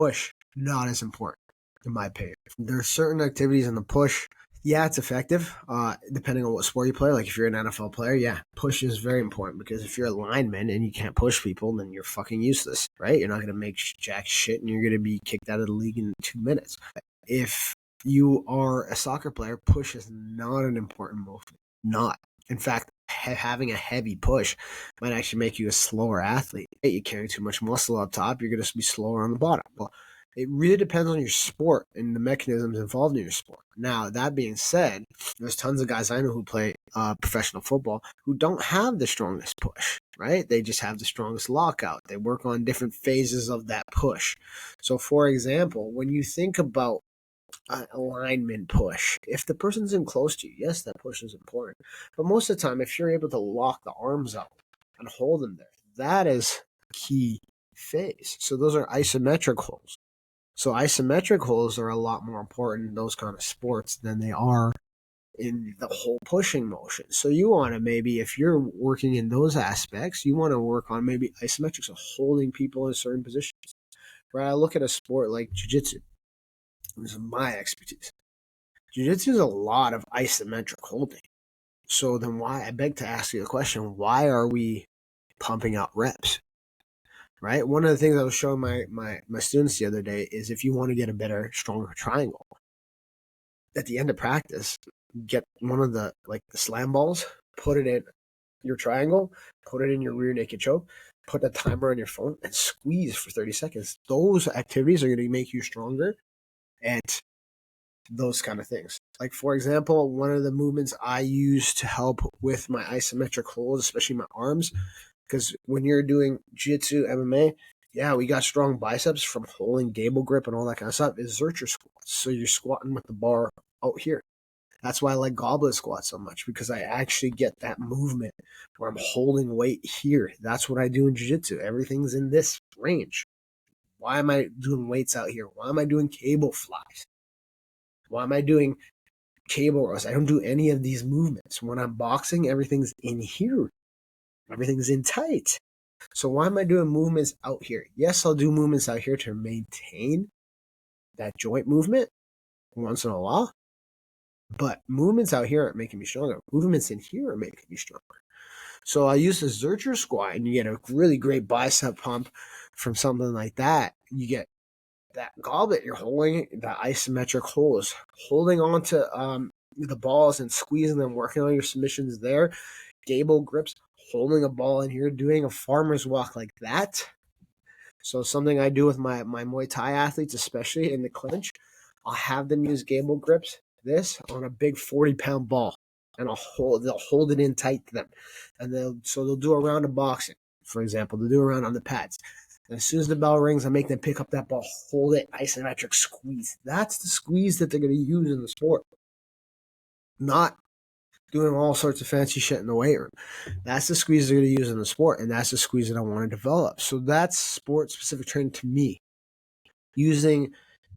Push, not as important, in my opinion. There's certain activities in the push. Yeah, it's effective, depending on what sport you play. Like if you're an NFL player, yeah, push is very important because if you're a lineman and you can't push people, then you're fucking useless, right? You're not going to make jack shit and you're going to be kicked out of the league in 2 minutes. If you are a soccer player, push is not an important movement. Not. In fact, having a heavy push might actually make you a slower athlete. You carry too much muscle up top, you're going to be slower on the bottom. Well, it really depends on your sport and the mechanisms involved in your sport. Now, that being said, there's tons of guys I know who play professional football who don't have the strongest push, right? They just have the strongest lockout. They work on different phases of that push. So, for example, when you think about a lineman push, if the person's in close to you, yes, that push is important. But most of the time, if you're able to lock the arms out and hold them there, that is key phase. So those are isometric holds. So isometric holds are a lot more important in those kind of sports than they are in the whole pushing motion. So you want to maybe, if you're working in those aspects, you want to work on maybe isometrics, so holding people in certain positions. Right? I look at a sport like jiu-jitsu. This is my expertise. Jiu-jitsu is a lot of isometric holding. So then why, I beg to ask you the question, why are we pumping out reps? Right? One of the things I was showing my students the other day is if you want to get a better, stronger triangle, at the end of practice, get one of the slam balls, put it in your triangle, put it in your rear naked choke, put a timer on your phone, and squeeze for 30 seconds. Those activities are going to make you stronger and those kind of things. Like, for example, one of the movements I use to help with my isometric holds, especially my arms, because when you're doing jiu-jitsu, MMA, yeah, we got strong biceps from holding gable grip and all that kind of stuff, is Zercher squats. So you're squatting with the bar out here. That's why I like goblet squats so much, because I actually get that movement where I'm holding weight here. That's what I do in jiu-jitsu. Everything's in this range. Why am I doing weights out here? Why am I doing cable flies? Why am I doing cable rows? I don't do any of these movements. When I'm boxing, everything's in here. Everything's in tight. So why am I doing movements out here? Yes, I'll do movements out here to maintain that joint movement once in a while. But movements out here aren't making me stronger. Movements in here are making me stronger. So I use the Zercher squat, and you get a really great bicep pump from something like that. You get that goblet, you're holding the isometric holds, holding onto the balls and squeezing them, working on your submissions there, gable grips, holding a ball in here, doing a farmer's walk like that. So something I do with my Muay Thai athletes, especially in the clinch, I'll have them use gable grips, this on a big 40-pound ball, and they'll hold it in tight to them, and they'll do a round of boxing, for example. They'll do a round on the pads. And as soon as the bell rings, I make them pick up that ball, hold it, isometric squeeze. That's the squeeze that they're going to use in the sport. Not doing all sorts of fancy shit in the weight room. That's the squeeze they're going to use in the sport, and that's the squeeze that I want to develop. So that's sport-specific training to me. Using